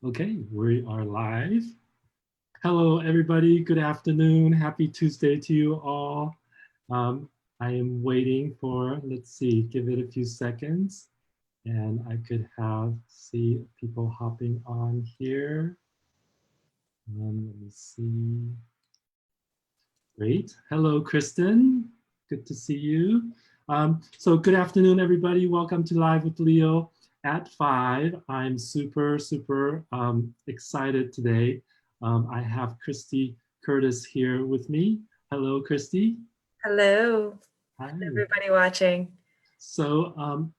Okay, we are live. Hello, everybody. Good afternoon. Happy Tuesday to you all. I am waiting for, let's see, give it a few seconds, and I could see people hopping on here. Let me see. Great. Hello, Kristen. Good to see you. So good afternoon, everybody. Welcome to Live with Leo at 5. I'm super excited today. I have Christy Curtis here with me. Hello, Christy. Hello, Hi. everybody watching. So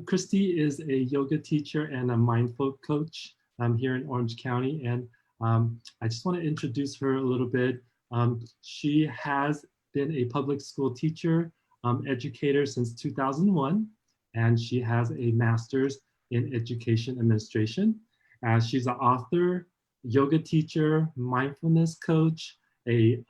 Christy is a yoga teacher and a mindful coach here in Orange County. And I just want to introduce her a little bit. She has been a public school teacher, educator since 2001, and she has a master's in education administration. She's an author, yoga teacher, mindfulness coach, a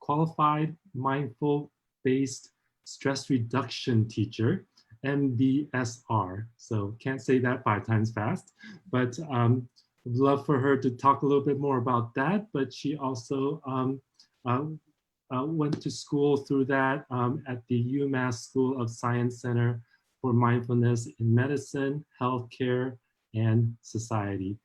qualified mindful based stress reduction teacher, MBSR. So can't say that 5 times fast, but I'd love for her to talk a little bit more about that. But she also went to school through that at the UMASS School of Science Center for Mindfulness in Medicine, Healthcare, and Society.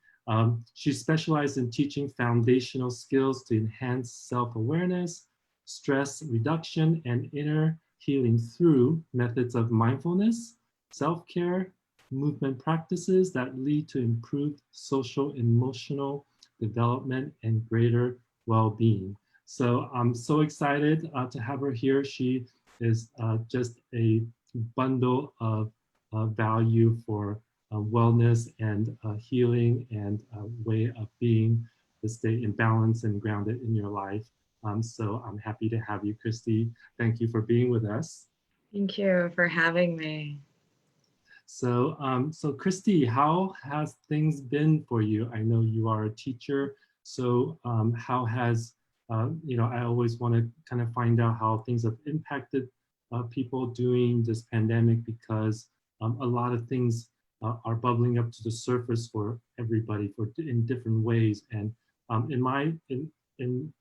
She specialized in teaching foundational skills to enhance self-awareness, stress reduction, and inner healing through methods of mindfulness, self-care, movement practices that lead to improved social, emotional development and greater well-being. So I'm so excited to have her here. She is just a bundle of value for wellness and healing and way of being to stay in balance and grounded in your life. So I'm happy to have you, Christy. Thank you for being with us. Thank you for having me. So, so Christy, how has things been for you? I know you are a teacher. So how has, I always want to kind of find out how things have impacted people during this pandemic, because a lot of things are bubbling up to the surface for everybody in different ways. And in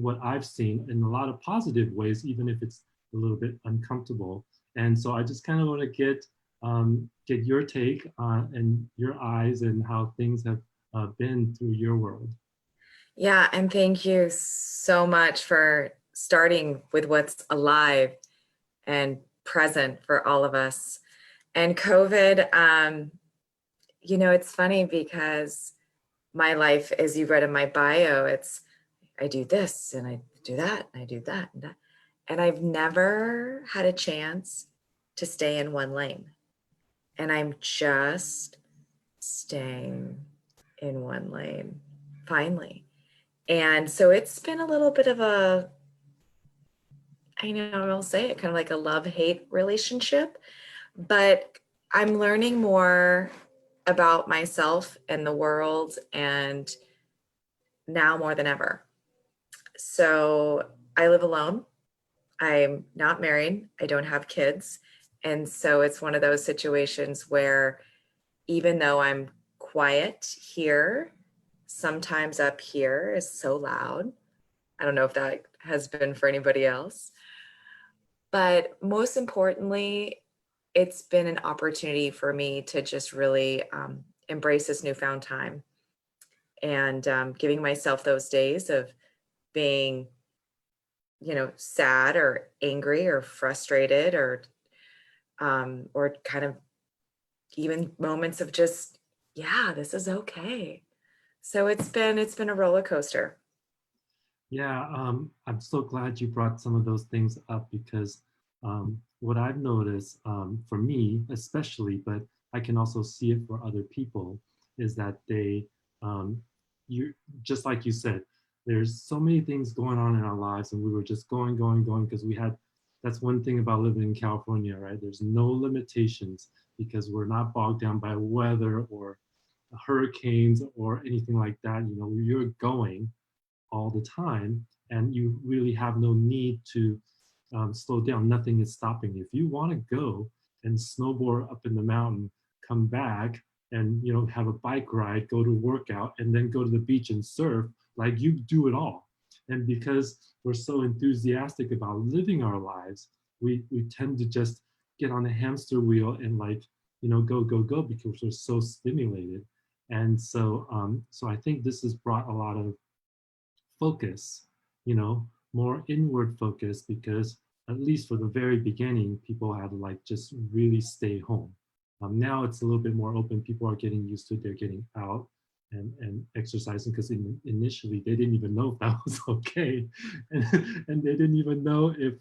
what I've seen, in a lot of positive ways, even if it's a little bit uncomfortable. And so I just kind of want to get your take and your eyes and how things have been through your world. Yeah, and thank you so much for starting with what's alive and present for all of us. And COVID, it's funny because my life, as you read in my bio, I do this and I do that and I do that and that. And I've never had a chance to stay in one lane. And I'm just staying in one lane, finally. And so it's been a little bit of I'll say it, kind of like a love-hate relationship, but I'm learning more about myself and the world, and now more than ever. So I live alone. I'm not married. I don't have kids. And so it's one of those situations where even though I'm quiet here, sometimes up here is so loud. I don't know if that has been for anybody else. But most importantly, it's been an opportunity for me to just really embrace this newfound time and giving myself those days of being, sad or angry or frustrated or kind of even moments of just, yeah, this is okay. So it's been a roller coaster. Yeah, I'm so glad you brought some of those things up, because what I've noticed for me especially, but I can also see it for other people, is that you just like you said, there's so many things going on in our lives, and we were just going, because that's one thing about living in California, right? There's no limitations because we're not bogged down by weather or hurricanes or anything like that. You're going all the time, and you really have no need to slow down. Nothing is stopping you. If you want to go and snowboard up in the mountain, come back, and have a bike ride, go to workout, and then go to the beach and surf. Like, you do it all. And because we're so enthusiastic about living our lives, we tend to just get on a hamster wheel and, like, go, go, go, because we're so stimulated. And so I think this has brought a lot of focus, more inward focus, because at least for the very beginning, people had to, like, just really stay home. Now it's a little bit more open. People are getting used to it. They're getting out and exercising, because initially they didn't even know if that was okay. And they didn't even know if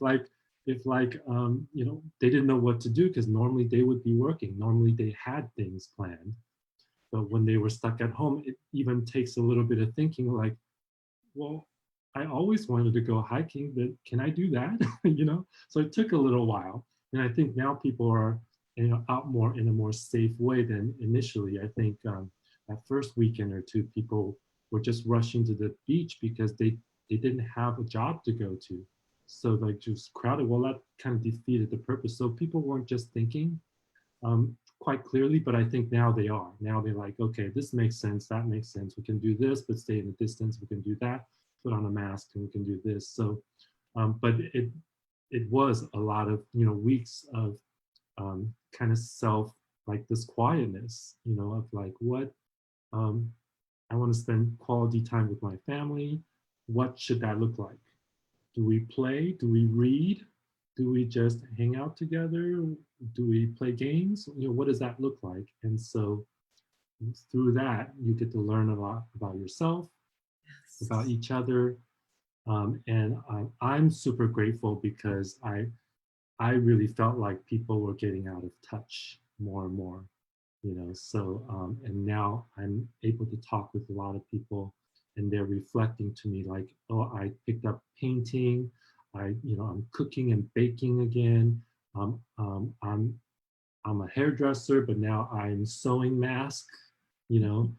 they didn't know what to do, because normally they would be working. Normally they had things planned. But when they were stuck at home, it even takes a little bit of thinking, like, well, I always wanted to go hiking, but can I do that? So it took a little while. And I think now people are, out more in a more safe way than initially. I think that first weekend or two, people were just rushing to the beach because they didn't have a job to go to. So, like, just crowded. Well, that kind of defeated the purpose. So people weren't just thinking quite clearly, but I think now they are. Now they're like, okay, this makes sense, that makes sense. We can do this, but stay in the distance. We can do that, put on a mask, and we can do this. So, but it was a lot of weeks of kind of like this quietness, of like, what I want to spend quality time with my family. What should that look like? Do we play? Do we read? Do we just hang out together? Do we play games? What does that look like? And so through that, you get to learn a lot about yourself, about each other. And I'm super grateful, because I really felt like people were getting out of touch more and more, so and now I'm able to talk with a lot of people, and they're reflecting to me like, oh, I picked up painting, I'm cooking and baking again. I'm a hairdresser, but now I'm sewing masks, you know.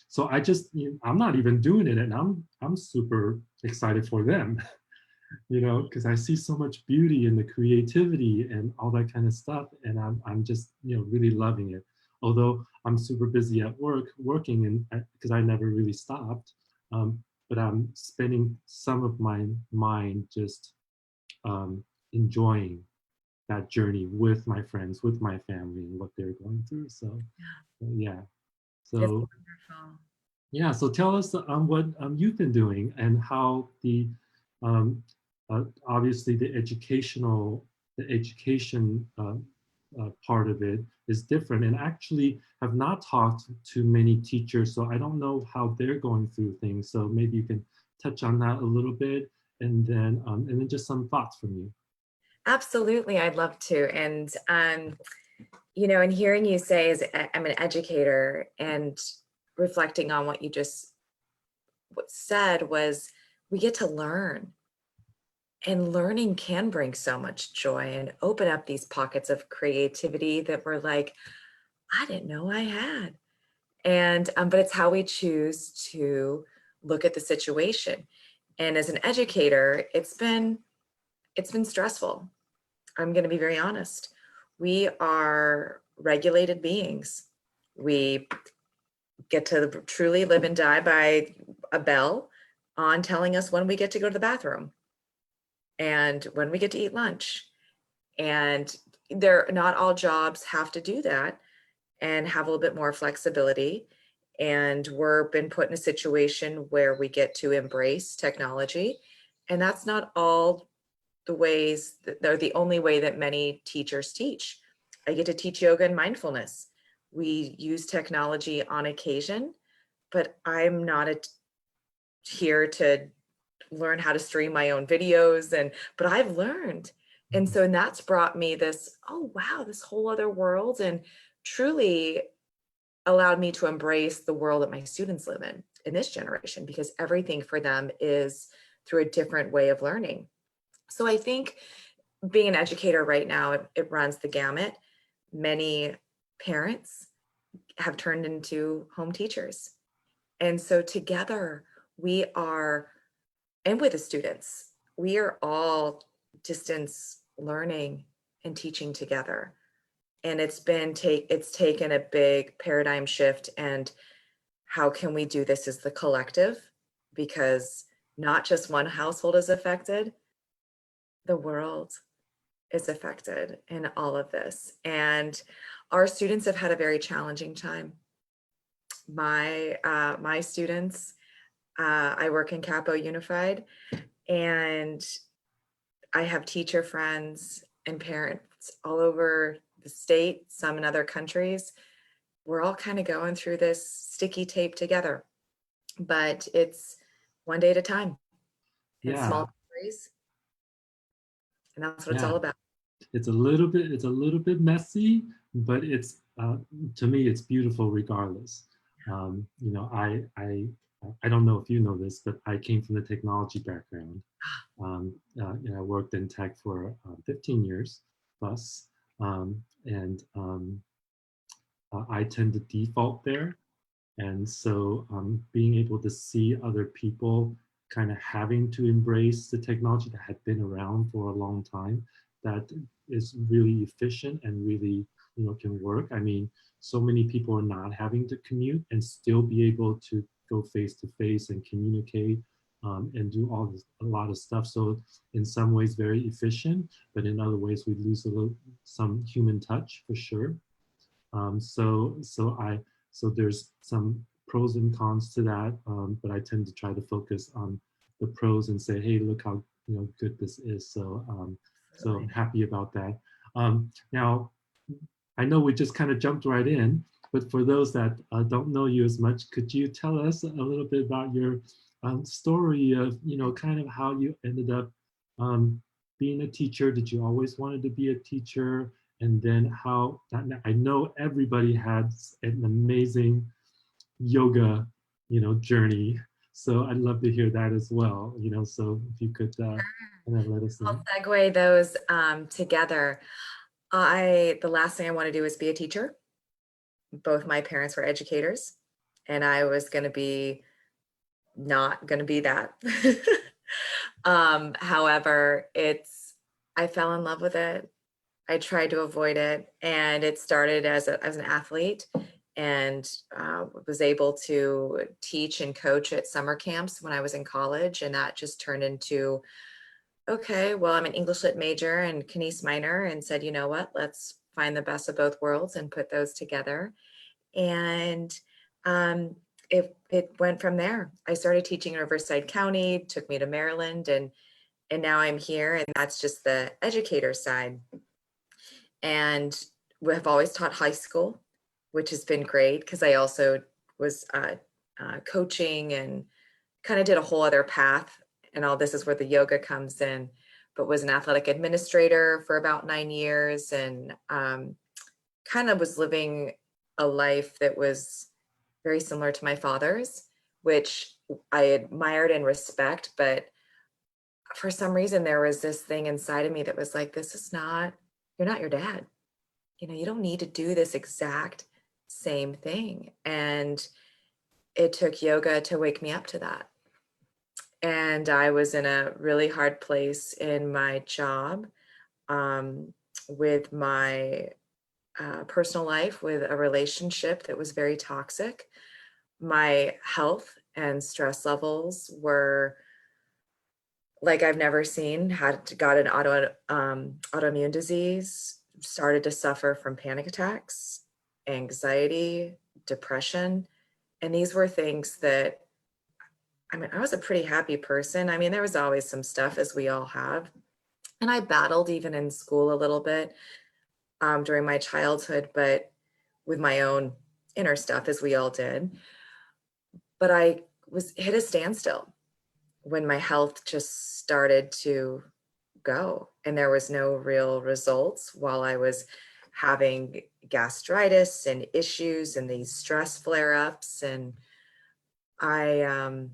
So I just, I'm not even doing it, and I'm super excited for them, because I see so much beauty in the creativity and all that kind of stuff, and I'm just, really loving it. Although I'm super busy at working, and because I never really stopped, but I'm spending some of my mind just enjoying that journey with my friends, with my family, and what they're going through. So, yeah. It's So, wonderful. yeah. So tell us what you've been doing, and how the um, obviously the education part of it is different. And actually, have not talked to many teachers, so I don't know how they're going through things. So maybe you can touch on that a little bit, and then just some thoughts from you. Absolutely, I'd love to. And and hearing you say, as I'm an educator, and reflecting on what you just said, was we get to learn, and learning can bring so much joy and open up these pockets of creativity that we're like, I didn't know I had. And but it's how we choose to look at the situation. And as an educator, it's been stressful. I'm going to be very honest. We are regulated beings. We get to truly live and die by a bell on telling us when we get to go to the bathroom and when we get to eat lunch. And not all jobs have to do that, and have a little bit more flexibility. And we're been put in a situation where we get to embrace technology. And that's not all the ways that they're the only way that many teachers teach. I get to teach yoga and mindfulness. We use technology on occasion, but I'm not here to learn how to stream my own videos, but I've learned. And that's brought me this, oh wow, this whole other world, and truly allowed me to embrace the world that my students live in this generation, because everything for them is through a different way of learning. So I think being an educator right now, it runs the gamut. Many parents have turned into home teachers. And so together we are, and with the students, we are all distance learning and teaching together. And it's taken a big paradigm shift. And how can we do this as the collective? Because not just one household is affected, the world is affected in all of this. And our students have had a very challenging time. My students, I work in Capo Unified, and I have teacher friends and parents all over the state, some in other countries. We're all kind of going through this sticky tape together, but it's one day at a time and Yeah, small stories. And that's what it's yeah. all about. It's a little bit messy, but it's to me it's beautiful regardless. You know, I don't know if you know this, but I came from the technology background. And I worked in tech for 15 years plus, and I tend to default there. And so being able to see other people kind of having to embrace the technology that had been around for a long time, that is really efficient and really, you know, can work. I mean, so many people are not having to commute and still be able to go face to face and communicate and do a lot of stuff. So in some ways very efficient, but in other ways we lose some human touch for sure. So there's some pros and cons to that, but I tend to try to focus on the pros and say, hey, look how, you know, good this is. So I'm Absolutely. happy about that. Now, I know we just kind of jumped right in, but for those that don't know you as much, could you tell us a little bit about your story of, you know, kind of how you ended up being a teacher? Did you always wanted to be a teacher? And then how, I know everybody has an amazing yoga, you know, journey. So I'd love to hear that as well, you know, so if you could kind of let us know. I'll segue those together. The last thing I want to do is be a teacher. Both my parents were educators, and I was going to be not going to be that. However, I fell in love with it. I tried to avoid it, and it started as an athlete, and was able to teach and coach at summer camps when I was in college, and that just turned into, okay, well, I'm an English lit major and Kines minor, and said, you know what, let's find the best of both worlds and put those together. And um, it went from there. I started teaching in Riverside County, took me to Maryland, and now I'm here, and that's just the educator side. And we have always taught high school, which has been great because I also was coaching and kind of did a whole other path. And all this is where the yoga comes in, but was an athletic administrator for about 9 years, and kind of was living a life that was very similar to my father's, which I admired and respect. But for some reason, there was this thing inside of me that was like, you're not your dad. You know, you don't need to do this exact same thing. And it took yoga to wake me up to that. And I was in a really hard place in my job, with my personal life, with a relationship that was very toxic. My health and stress levels were like I've never seen. Got an autoimmune disease, started to suffer from panic attacks, anxiety, depression. And these were things that, I mean, I was a pretty happy person. I mean, there was always some stuff, as we all have. And I battled even in school a little bit during my childhood, but with my own inner stuff, as we all did. But I was hit a standstill when my health just started to go, and there was no real results while I was having gastritis and issues and these stress flare-ups. And I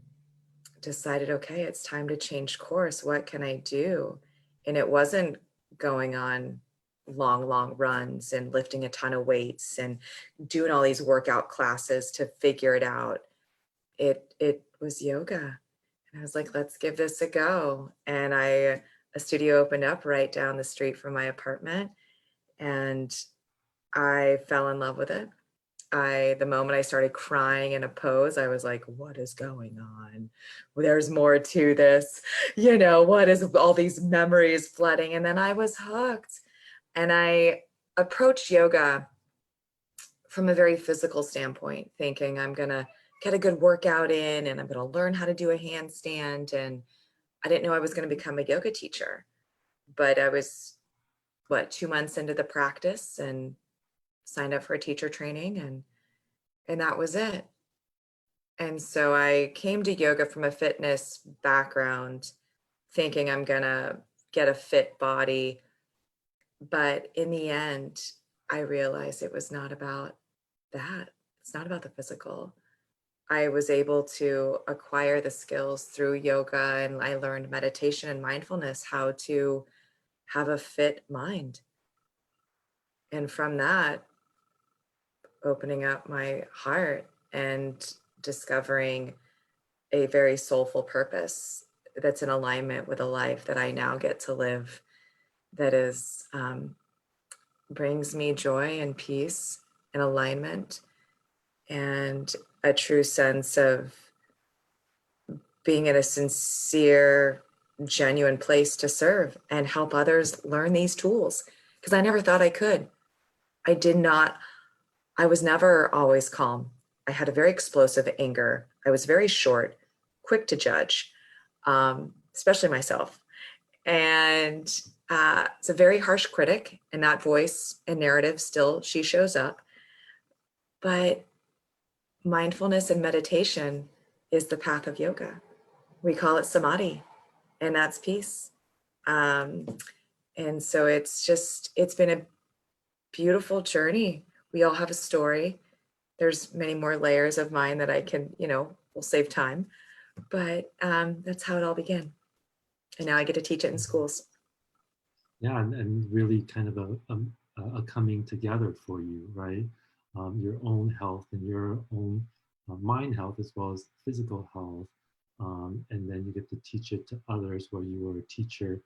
decided, okay, it's time to change course. What can I do? And it wasn't going on long runs and lifting a ton of weights and doing all these workout classes to figure it out. It was yoga. And I was like, let's give this a go. And a studio opened up right down the street from my apartment. And I fell in love with it. The moment I started crying in a pose, I was like, what is going on? Well, there's more to this. What is all these memories flooding? And then I was hooked. And I approached yoga from a very physical standpoint, thinking I'm going to get a good workout in and I'm going to learn how to do a handstand. And I didn't know I was going to become a yoga teacher, but I was, 2 months into the practice and signed up for a teacher training, and that was it. And so I came to yoga from a fitness background, thinking I'm going to get a fit body. But in the end, I realized it was not about that. It's not about the physical. I was able to acquire the skills through yoga, and I learned meditation and mindfulness, how to have a fit mind. And from that, opening up my heart and discovering a very soulful purpose that's in alignment with a life that I now get to live, that is brings me joy and peace and alignment and a true sense of being in a sincere, genuine place to serve and help others learn these tools. Because I never thought I could. I was never always calm. I had a very explosive anger. I was very short, quick to judge, especially myself. And it's a very harsh critic, and that voice and narrative still, she shows up. But mindfulness and meditation is the path of yoga. We call it samadhi, and that's peace. And so it's been a beautiful journey. We all have a story. There's many more layers of mine that I can, will save time. But that's how it all began. And now I get to teach it in schools. Yeah, and really kind of a coming together for you, right? Your own health and your own mind health as well as physical health. And then you get to teach it to others where you were a teacher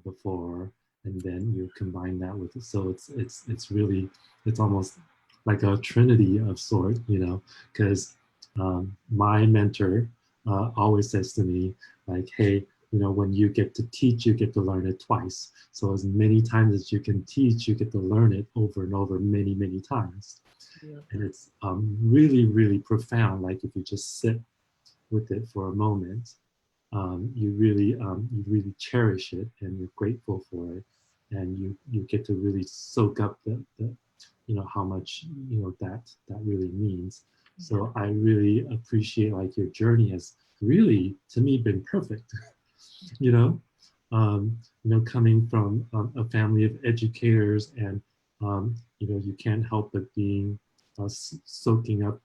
before, and then you combine that with it. So it's really, it's almost like a trinity of sort, because my mentor always says to me, like, hey, when you get to teach, you get to learn it twice. So as many times as you can teach, you get to learn it over and over many, many times. Yeah. And it's really, really profound. Like if you just sit with it for a moment, you really cherish it and you're grateful for it. And you get to really soak up the how much, that really means. So I really appreciate like your journey has really, to me, been perfect. you know, coming from a family of educators, and you can't help but being soaking up,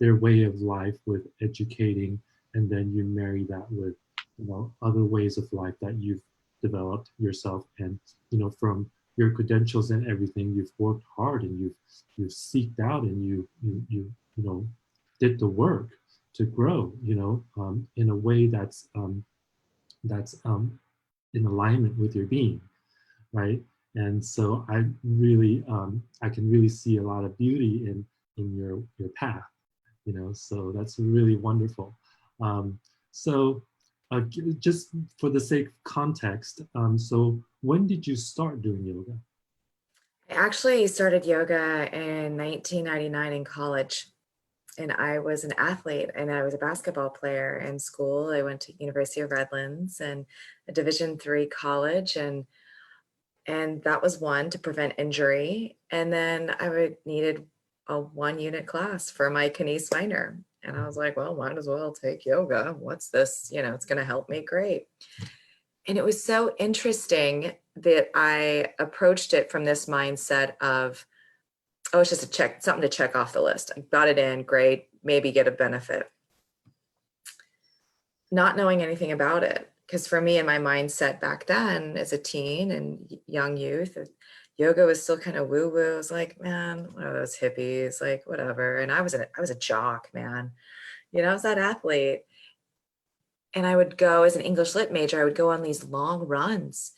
their way of life with educating, and then you marry that with, other ways of life that you've developed yourself, and from your credentials and everything, you've worked hard and you've seeked out and you did the work to grow, in a way that's in alignment with your being, right? And so I can really see a lot of beauty in your path, so that's really wonderful. So just for the sake of context, so when did you start doing yoga? I actually started yoga in 1999 in college. And I was an athlete, and I was a basketball player in school. I went to University of Redlands and a Division III college, and that was one to prevent injury. And then needed a 1-unit class for my kines minor. And I was like, well, might as well take yoga. What's this? It's going to help me. Great. And it was so interesting that I approached it from this mindset of, oh, it's just something to check off the list. I got it in, great, maybe get a benefit. Not knowing anything about it. Because for me, in my mindset back then, as a teen and young youth, yoga was still kind of woo-woo. I was like, man, one of those hippies, like whatever. And I was a jock, man. I was that athlete. And I would go as an English lit major, I would go on these long runs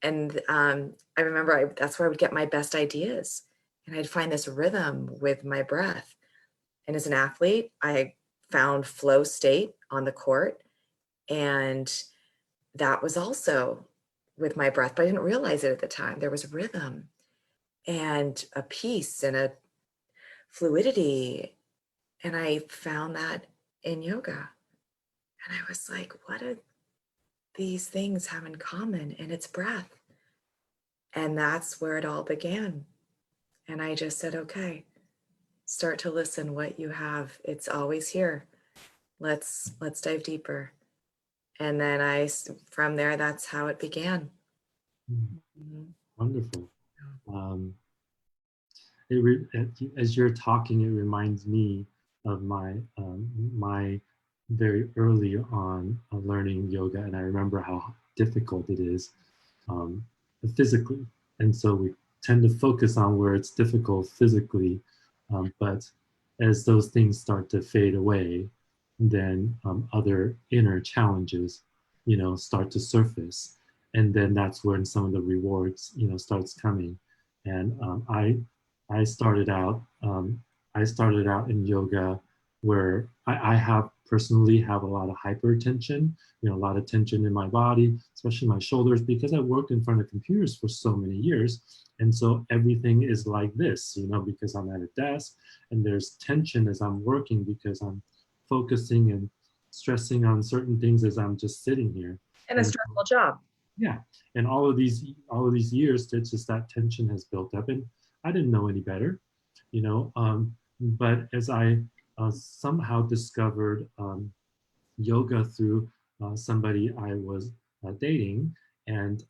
And I remember that's where I would get my best ideas. And I'd find this rhythm with my breath. And as an athlete, I found flow state on the court. And that was also with my breath, but I didn't realize it at the time. There was rhythm and a peace and a fluidity. And I found that in yoga. And I was like, what do these things have in common? And it's breath. And that's where it all began. And I just said, okay, start to listen what you have. It's always here. Let's dive deeper. And then from there, that's how it began. Mm-hmm. Wonderful. As you're talking, it reminds me of my very early on learning yoga, and I remember how difficult it is physically. And so we tend to focus on where it's difficult physically, but as those things start to fade away, then other inner challenges, start to surface, and then that's when some of the rewards, starts coming. And I started out in yoga where I have personally have a lot of hypertension, a lot of tension in my body, especially my shoulders, because I worked in front of computers for so many years. And so everything is like this, because I'm at a desk and there's tension as I'm working because I'm focusing and stressing on certain things as I'm just sitting here. And a stressful job. Yeah. And all of these years, it's just that tension has built up, and I didn't know any better, but as I somehow discovered yoga through somebody I was dating, and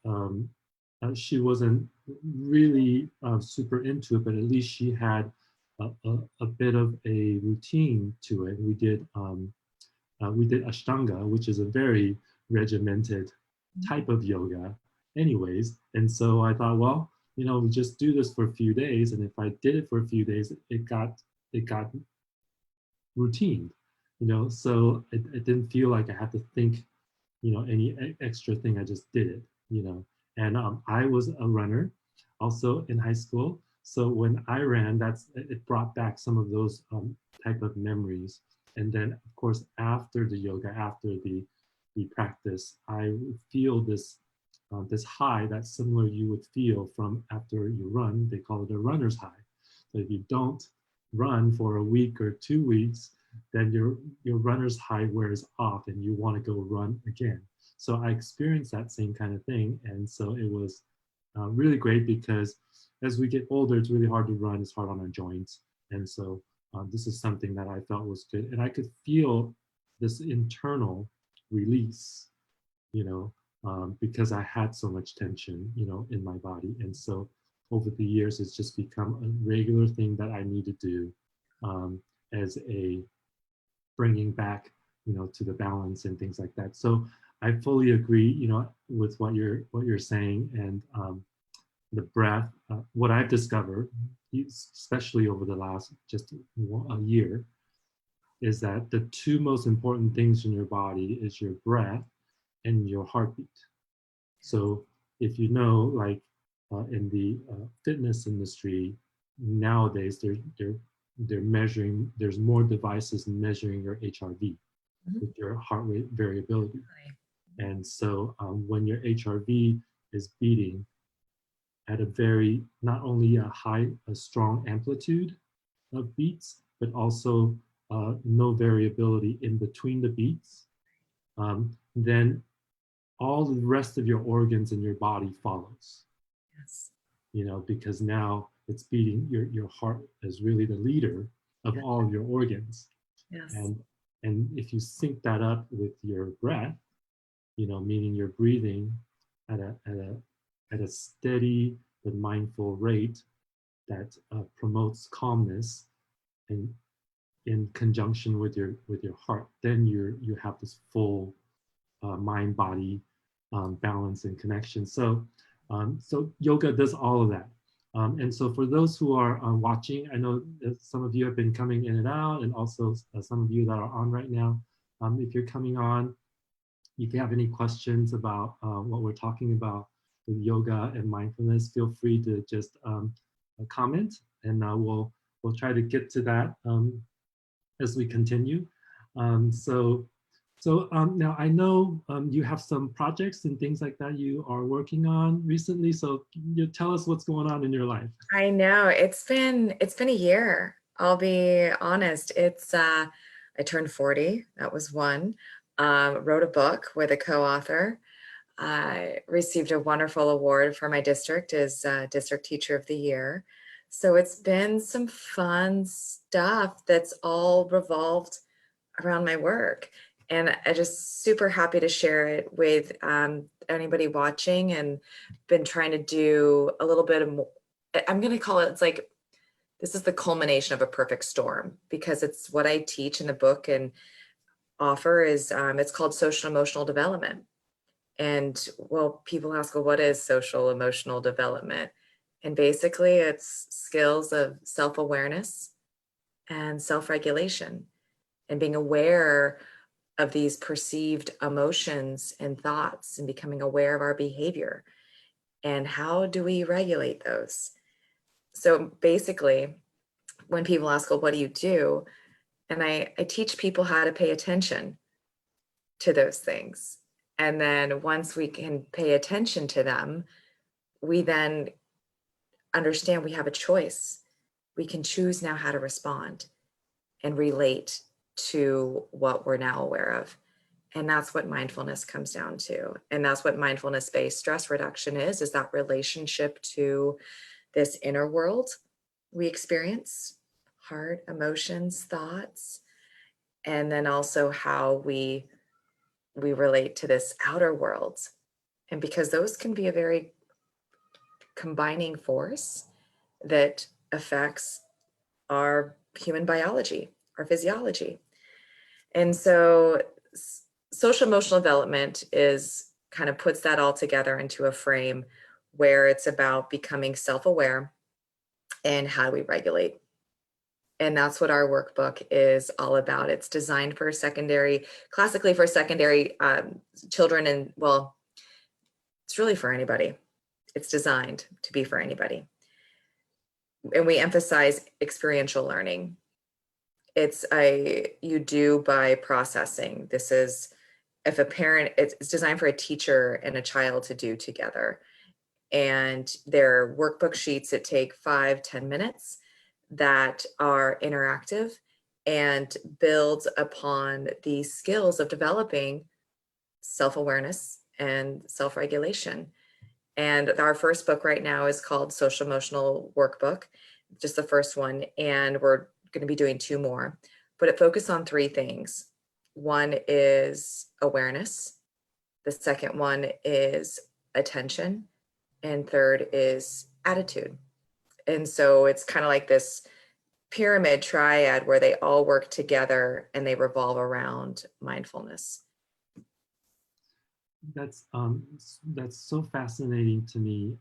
she wasn't really super into it, but at least she had a bit of a routine to it. We did Ashtanga, which is a very regimented type of yoga anyways. And so I thought, well, we just do this for a few days. And if I did it for a few days, it got routine, so it didn't feel like I had to think, any extra thing. I just did it, and I was a runner also in high school. So when I ran, it brought back some of those type of memories. And then, of course, after the yoga, after the practice, I would feel this high that's similar you would feel from after you run. They call it a runner's high. So if you don't run for a week or 2 weeks, then your runner's high wears off and you want to go run again. So I experienced that same kind of thing. And so it was really great, because as we get older, it's really hard to run. It's hard on our joints. And so this is something that I felt was good. And I could feel this internal release, because I had so much tension, in my body. And so over the years, it's just become a regular thing that I need to do as a bringing back, to the balance and things like that. So I fully agree, with what you're saying. And the breath, what I've discovered, especially over the last just a year, is that the two most important things in your body is your breath and your heartbeat. So if like in the fitness industry nowadays, they're measuring. There's more devices measuring your HRV, with your heart rate variability. And so when your HRV is beating at a not only a strong amplitude of beats, but also no variability in between the beats, then all the rest of your organs in your body follows. Yes. Because now it's beating, your heart is really the leader of all of your organs. Yes. And if you sync that up with your breath, meaning you're breathing at a steady but mindful rate that promotes calmness, and in conjunction with your heart, then you have this full mind body balance and connection. So yoga does all of that. And so for those who are watching, I know that some of you have been coming in and out, and also some of you that are on right now. If you're coming on, if you have any questions about what we're talking about, with yoga and mindfulness, feel free to just comment, and we'll try to get to that as we continue. Now I know you have some projects and things like that you are working on recently. So you tell us what's going on in your life. I know it's been a year. I'll be honest. I turned 40. That was one. Wrote a book with a co-author. I received a wonderful award for my district as District Teacher of the Year. So it's been some fun stuff that's all revolved around my work. And I'm just super happy to share it with anybody watching, and been trying to do a little bit of more. I'm going to call it, it's like, this is the culmination of a perfect storm, because it's what I teach in the book and offer is, it's called social emotional development. And well, people ask, well, what is social emotional development? And basically it's skills of self-awareness and self-regulation, and being aware of these perceived emotions and thoughts, and becoming aware of our behavior. And how do we regulate those? So basically, when people ask, well, what do you do? And I teach people how to pay attention to those things. And then once we can pay attention to them, we then understand we have a choice. We can choose now how to respond and relate to what we're now aware of. And that's what mindfulness comes down to. And that's what mindfulness based stress reduction is that relationship to this inner world we experience, heart, emotions, thoughts, and then also how we relate to this outer world. And because those can be a very combining force that affects our human biology, our physiology. And so social emotional development is kind of puts that all together into a frame where it's about becoming self-aware and how do we regulate. And that's what our workbook is all about. It's designed for classically for secondary children, and well, it's really for anybody. It's designed to be for anybody. And we emphasize experiential learning. You do by processing. This is, if a parent, it's designed for a teacher and a child to do together. And they're workbook sheets that take 5-10 minutes that are interactive and build upon the skills of developing self-awareness and self-regulation. And our first book right now is called Social Emotional Workbook, just the first one. And we're going to be doing 2 more, but it focuses on 3 things. One is awareness. The second one is attention. And third is attitude. And so it's kind of like this pyramid triad where they all work together and they revolve around mindfulness. That's so fascinating to me.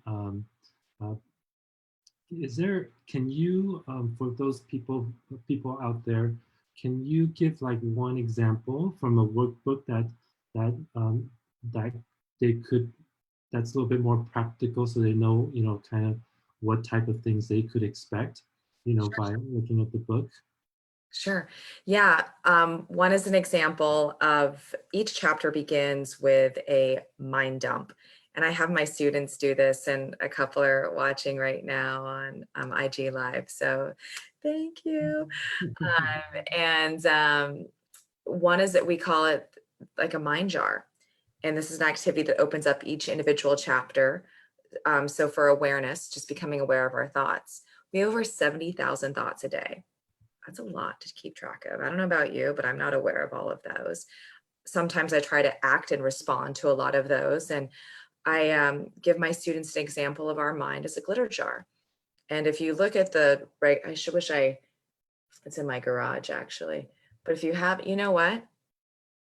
Can you, for those people out there, can you give like one example from a workbook that they could, that's a little bit more practical, so they know, kind of what type of things they could expect, Sure. by looking at the book? Sure. Yeah. One is an example of each chapter begins with a mind dump. And I have my students do this, and a couple are watching right now on IG Live. So thank you. One is that we call it like a mind jar. And this is an activity that opens up each individual chapter. So for awareness, just becoming aware of our thoughts. We have over 70,000 thoughts a day. That's a lot to keep track of. I don't know about you, but I'm not aware of all of those. Sometimes I try to act and respond to a lot of those. And I give my students an example of our mind as a glitter jar. And if you look at it's in my garage actually. But if you have, you know what?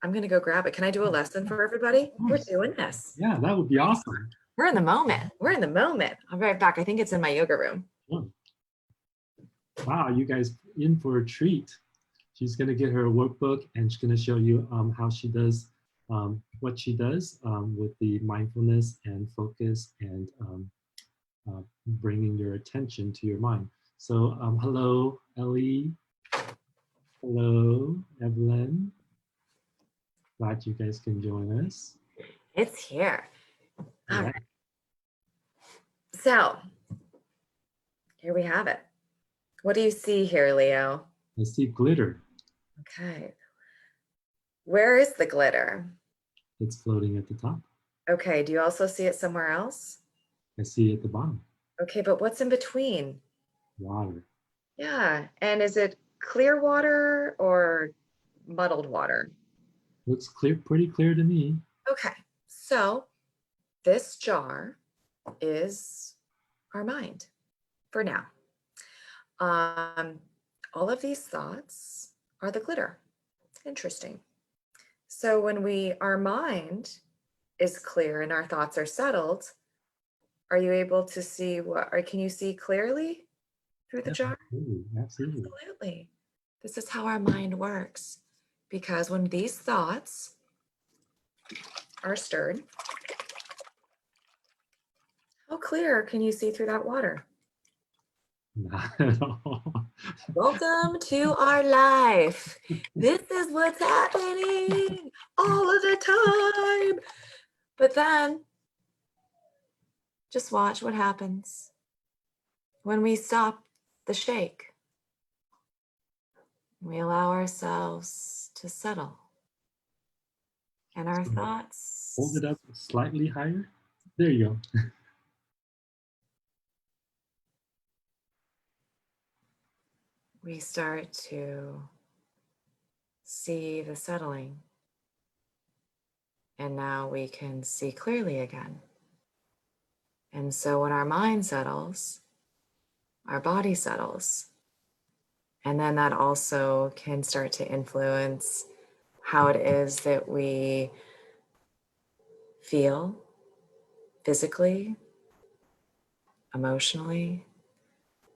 I'm going to go grab it. Can I do a lesson for everybody? We're doing this. Yeah, that would be awesome. We're in the moment. We're in the moment. I'll be right back. I think it's in my yoga room. Wow, you guys in for a treat. She's going to get her workbook, and she's going to show you how she does what she does with the mindfulness and focus and bringing your attention to your mind. So hello, Ellie. Hello, Evelyn. Glad you guys can join us. It's here. All All right. right. So here we have it. What do you see here, Leo? I see glitter. Okay. Where is the glitter? It's floating at the top. Okay. Do you also see it somewhere else? I see it at the bottom. Okay, but what's in between? Water. Yeah. And is it clear water or muddled water? Looks clear, pretty clear to me. Okay. So this jar is our mind for now. All of these thoughts are the glitter. Interesting. So when our mind is clear and our thoughts are settled, are you able to see or can you see clearly through the jar? Absolutely. Absolutely. Absolutely. This is how our mind works, because when these thoughts are stirred, how clear can you see through that water? Not at all. Welcome to our life. This is what's happening all of the time. But then just watch what happens when we stop the shake. We allow ourselves to settle. And our thoughts. Hold it up slightly higher. There you go. We start to see the settling. And now we can see clearly again. And so when our mind settles, our body settles. And then that also can start to influence how it is that we feel physically, emotionally.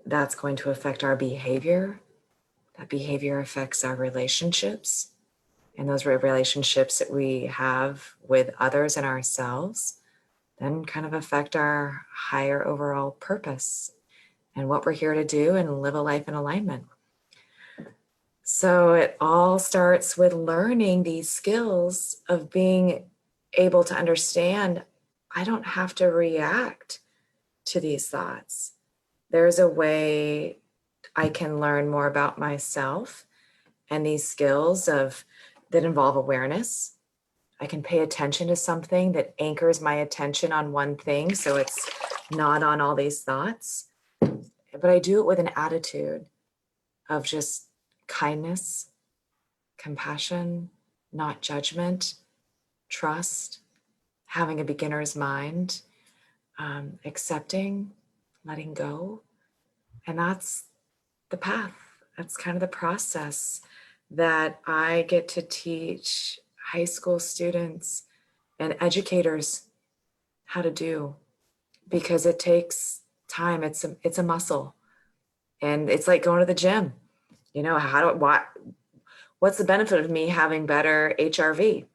That's going to affect our behavior. That behavior affects our relationships. And those relationships that we have with others and ourselves then kind of affect our higher overall purpose and what we're here to do and live a life in alignment. So it all starts with learning these skills of being able to understand I don't have to react to these thoughts. There's a way I can learn more about myself and these skills that involve awareness. I can pay attention to something that anchors my attention on one thing, so it's not on all these thoughts. But I do it with an attitude of just kindness, compassion, not judgment, trust, having a beginner's mind, accepting, letting go. And that's the path. That's kind of the process that I get to teach high school students and educators how to do, because it takes time. It's a muscle, and it's like going to the gym. You know, what's the benefit of me having better HRV?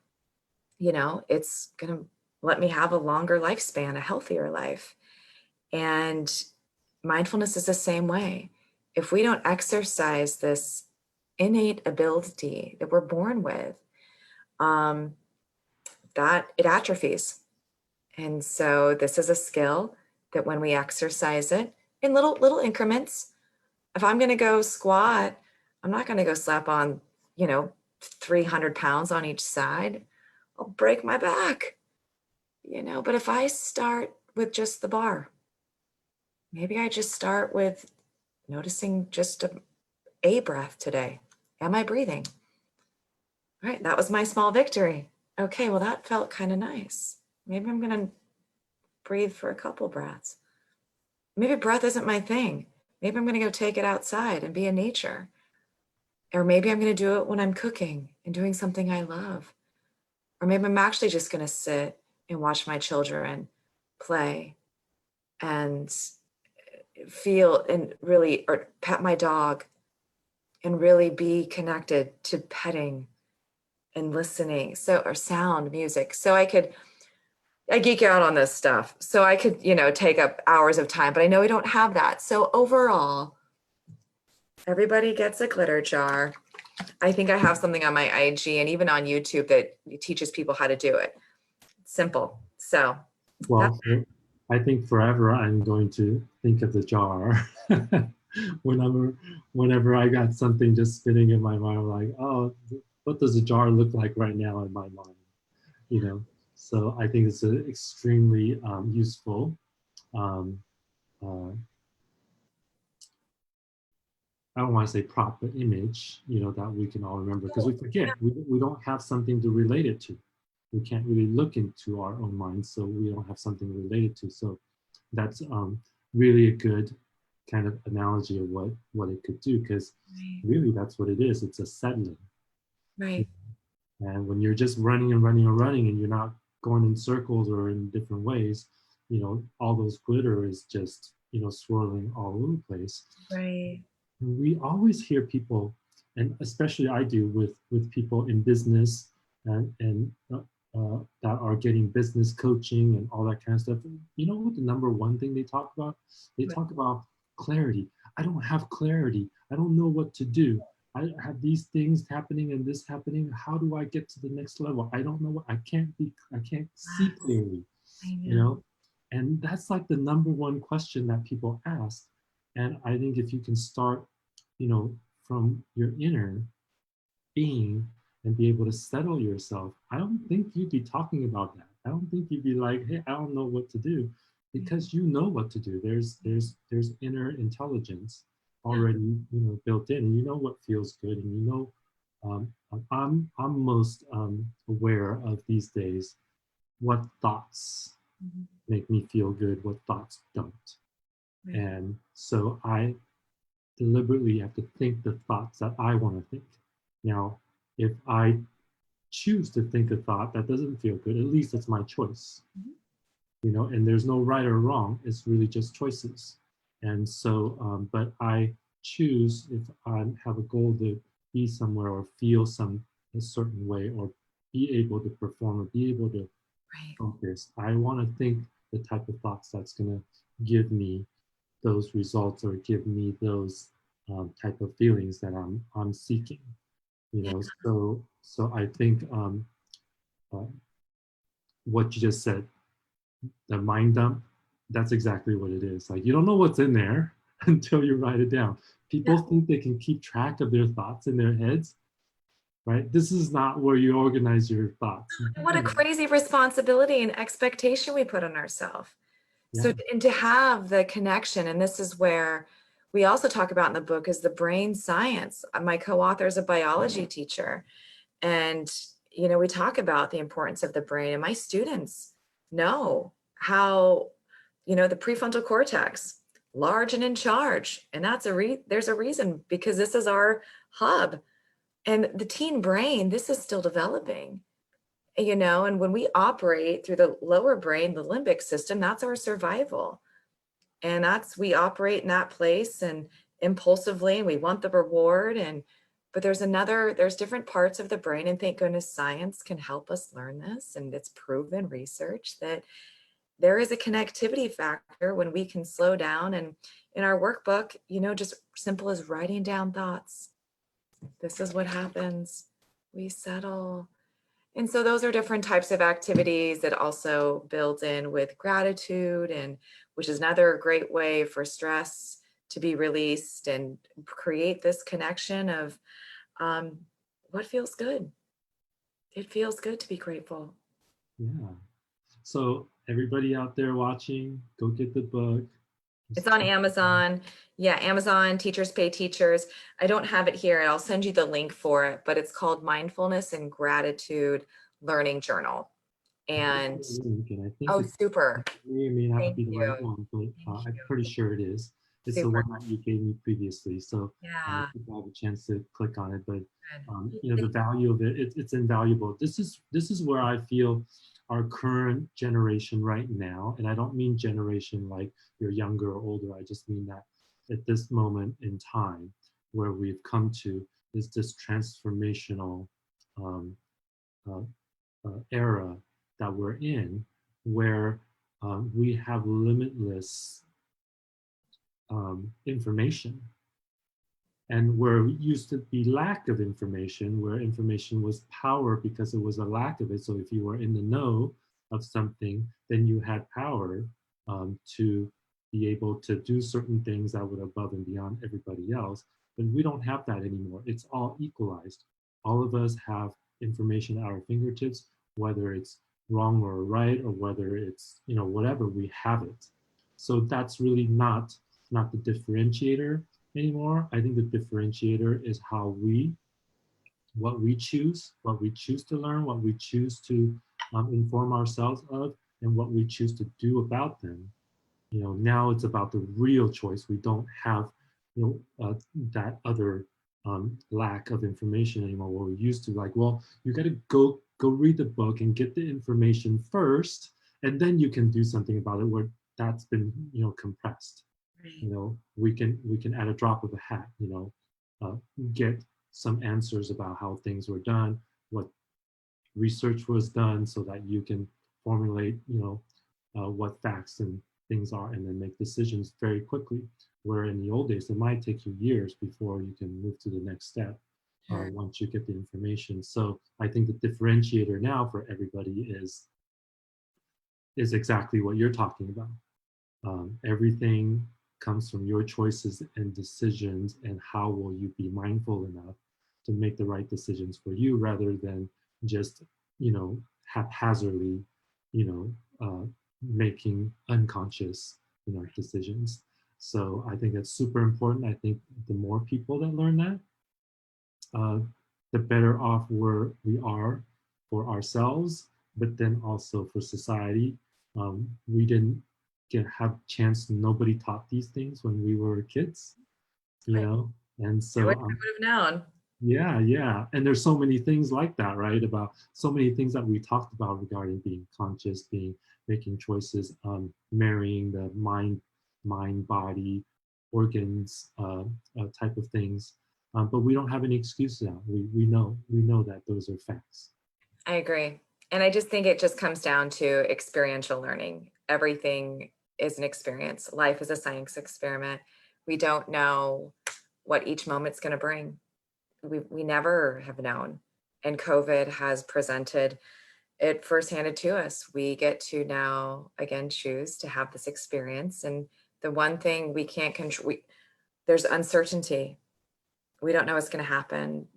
You know, it's going to let me have a longer lifespan, a healthier life. And mindfulness is the same way. If we don't exercise this innate ability that we're born with, that it atrophies. And so this is a skill that when we exercise it in little increments, if I'm going to go squat, I'm not going to go slap on, 300 pounds on each side. I'll break my back, but if I start with just the bar, maybe I just start with noticing just a breath today. Am I breathing? All right, that was my small victory. Okay, well, that felt kind of nice. Maybe I'm going to breathe for a couple breaths. Maybe breath isn't my thing. Maybe I'm going to go take it outside and be in nature. Or maybe I'm going to do it when I'm cooking and doing something I love. Or maybe I'm actually just going to sit and watch my children play and feel and really, or pet my dog and really be connected to petting and listening. So, or sound, music. So I geek out on this stuff. So I could, take up hours of time, but I know we don't have that. So overall, everybody gets a glitter jar. I think I have something on my IG and even on YouTube that teaches people how to do it. Simple. So that's Well, I think forever I'm going to think of the jar. whenever whenever I got something just spinning in my mind, like, oh, what does a jar look like right now in my mind? You know, so I think it's an extremely useful. Um, uh, I don't want to say prop, but image, that we can all remember because we forget. We don't have something to relate it to. We can't really look into our own minds, so we don't have something related to. So that's really a good kind of analogy of what it could do, because right. really that's what it is. It's a settling. Right. And when you're just running and running and running and you're not going in circles or in different ways, all those glitter is just, swirling all over the place. Right. We always hear people, and especially I do with people in business and that are getting business coaching and all that kind of stuff. You know what the number one thing they talk about? They talk about clarity. I don't have clarity. I don't know what to do. I have these things happening and this happening. How do I get to the next level? I don't know what. I can't see clearly, I you know. know? And that's like the number one question that people ask. And I think if you can start, from your inner being and be able to settle yourself, I don't think you'd be talking about that. I don't think you'd be like, hey, I don't know what to do, because you know what to do. There's inner intelligence already, built in, and you know what feels good, and I'm most aware of these days what thoughts Mhm. make me feel good, what thoughts don't. Right. And so I deliberately have to think the thoughts that I want to think. Now, if I choose to think a thought that doesn't feel good, at least it's my choice, Mhm. and there's no right or wrong. It's really just choices. And so, but I choose, if I have a goal to be somewhere or feel a certain way or be able to perform or be able to Right. focus, I want to think the type of thoughts that's going to give me those results or give me those type of feelings that I'm seeking. Yeah. So I think uh, what you just said, the mind dump, that's exactly what it is. Like, you don't know what's in there until you write it down. Yeah. People think they can keep track of their thoughts in their heads, right? This is not where you organize your thoughts. What a crazy responsibility and expectation we put on ourselves. Yeah. So, and to have the connection, and this is where we also talk about in the book is the brain science. My co-author is a biology teacher, and we talk about the importance of the brain, and my students know how, the prefrontal cortex, large and in charge, and there's a reason, because this is our hub, and the teen brain, this is still developing. And when we operate through the lower brain, the limbic system, that's our survival. And we operate in that place and impulsively, and we want the reward. But there's different parts of the brain. And thank goodness science can help us learn this. And it's proven research that there is a connectivity factor when we can slow down. And in our workbook, just simple as writing down thoughts. This is what happens. We settle. And so those are different types of activities that also build in with gratitude, and which is another great way for stress to be released and create this connection of um, what feels good. It feels good to be grateful. Yeah. So everybody out there watching, go get the book. It's Just on check. Amazon. Yeah, Amazon, Teachers Pay Teachers. I don't have it here, and I'll send you the link for it, but it's called Mindfulness and Gratitude Learning Journal. I put And the link, and I think oh, it super. may or may not Thank be the you. right one, but Thank I'm you. pretty sure it is. It's the Super. one that you gave me previously. So Yeah. people have a chance to click on it, but Good. the value of it's invaluable. This is where I feel our current generation right now, and I don't mean generation like you're younger or older. I just mean that at this moment in time where we've come to is this transformational um, uh, era that we're in, where we have limitless information. And where it used to be lack of information, where information was power because it was a lack of it. So if you were in the know of something, then you had power to be able to do certain things that would above and beyond everybody else. But we don't have that anymore. It's all equalized. All of us have information at our fingertips, whether it's wrong or right, or whether it's, you know, whatever, we have it. So that's really not the differentiator anymore. I think the differentiator is what we choose to learn, what we choose to inform ourselves of, and what we choose to do about them. You know, now it's about the real choice. We don't have, you know, that other lack of information anymore. What we used to, like, well, you got to go read the book and get the information first, and then you can do something about it. Where that's been, you know, compressed. You know, we can at a drop of a hat, you know, get some answers about how things were done, what research was done, so that you can formulate, you know, what facts and things are, and then make decisions very quickly. Where in the old days, it might take you years before you can move to the next step once you get the information. So I think the differentiator now for everybody is exactly what you're talking about. Everything comes from your choices and decisions, and how will you be mindful enough to make the right decisions for you, rather than just, you know, haphazardly, you know, making unconscious, you know, decisions. So I think that's super important. I think the more people that learn that, the better off we are for ourselves, but then also for society. We didn't have chance. Nobody taught these things when we were kids, you Right. know, and I so wish I would have known. yeah, and there's so many things like that, right? About so many things that we talked about regarding being conscious, making choices, marrying the mind, body, organs, type of things. But we don't have any excuse now. We know that those are facts. I agree. And I just think it just comes down to experiential learning. Everything is an experience. Life is a science experiment. We don't know what each moment's going to bring. We never have known. And COVID has presented it firsthand to us. We get to now again choose to have this experience. And the one thing we can't control, there's uncertainty. We don't know what's going to happen.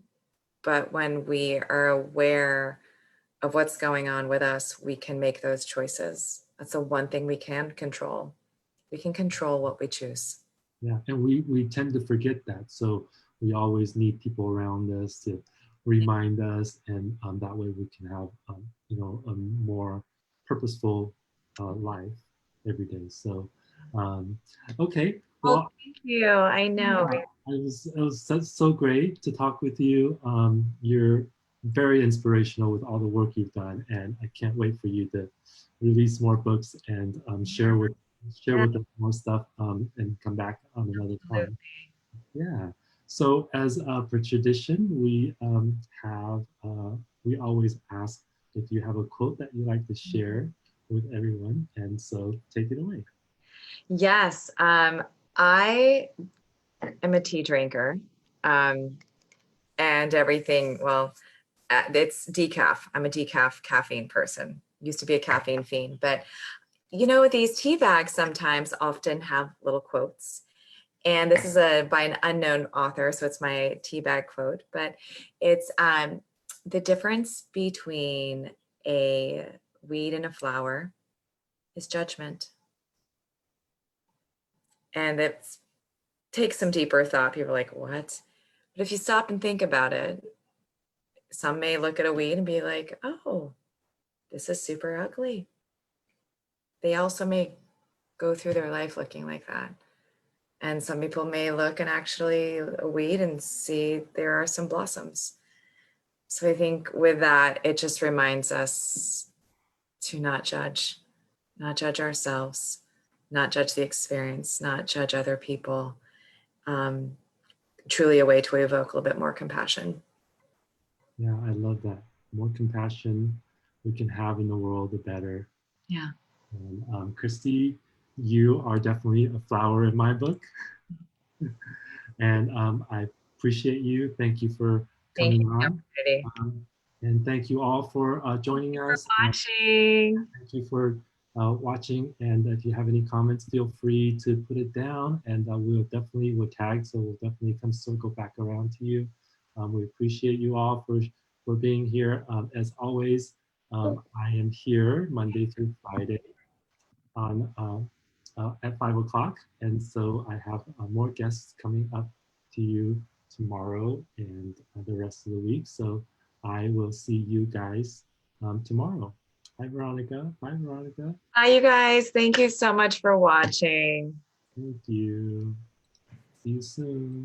But when we are aware of what's going on with us, we can make those choices. That's the one thing we can control. We can control what we choose. Yeah, and we tend to forget that. So we always need people around us to remind us, and that way we can have you know, a more purposeful life every day. So okay, Well, well, thank you. I know. yeah, it was so great to talk with you. You're very inspirational with all the work you've done, and I can't wait for you to release more books and share Yeah, with us more stuff, and come back on another absolutely. time. Yeah. So as per tradition, we always ask if you have a quote that you like to share with everyone, and so take it away. Yes. I am a tea drinker. Um, and everything, well, it's decaf. I'm a decaf caffeine person. Used to be a caffeine fiend, but you know, these tea bags sometimes often have little quotes. And this is by an unknown author, so it's my tea bag quote, but it's the difference between a weed and a flower is judgment. And it takes some deeper thought. People are like, what? But if you stop and think about it, some may look at a weed and be like, oh, this is super ugly. They also may go through their life looking like that. And some people may look and actually a weed and see there are some blossoms. So I think with that, it just reminds us to not judge ourselves, not judge the experience, not judge other people. Truly a way to evoke a little bit more compassion. Yeah, I love that. more compassion we can have in the world, the better. Yeah. And Christy, you are definitely a flower in my book. And I appreciate you. Thank you for Thank you coming for the on. opportunity. And thank you all for joining For us. watching. Thank you for watching. And if you have any comments, feel free to put it down. And we'll tag, so we'll definitely come circle back around to you. We appreciate you all for being here. As always, I am here Monday through Friday on at 5 o'clock. And so I have more guests coming up to you tomorrow and the rest of the week. So I will see you guys tomorrow. Hi, Veronica. Bye, Veronica. Hi, you guys. Thank you so much for watching. Thank you. See you soon.